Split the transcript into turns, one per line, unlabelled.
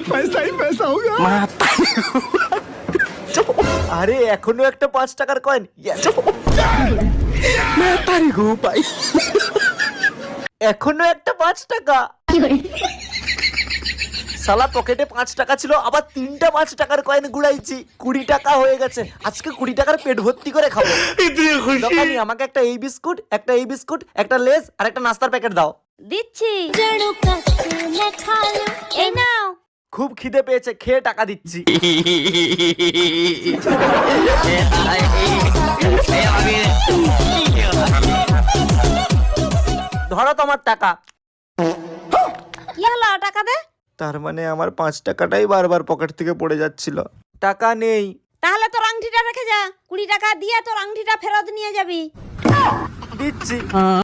पैसा ही पैसा होगा।
আরে এখনো একটা 5 টাকার কয়েন। এখনো একটা 5 টাকা। শালা পকেটে 5 টাকা ছিল, আবার 3টা 5 টাকার কয়েন গুড়াইছি, 20 টাকা হয়ে গেছে। আজকে 20 টাকার পেট ভর্তি করে খাবো। দোকানি আমাকে একটা এই বিস্কুট, একটা এই বিস্কুট, একটা লেজ আর একটা নাস্তার প্যাকেট দাও।
দিচ্ছি। এই নাও।
খুব খিদে পেয়েছে, খেয়ে টাকা দিচ্ছি। ধরো তোমার টাকা।
কি হলো, টাকা দে।
তার মানে আমার 5 টাকাটাই বারবার পকেট থেকে পড়ে যাচ্ছিল। টাকা নেই।
তাহলে তোর আংটিটা রেখে যা, 20 টাকা দিয়ে তোর আংটিটা ফেরত নিয়ে যাবি।
দিচ্ছি।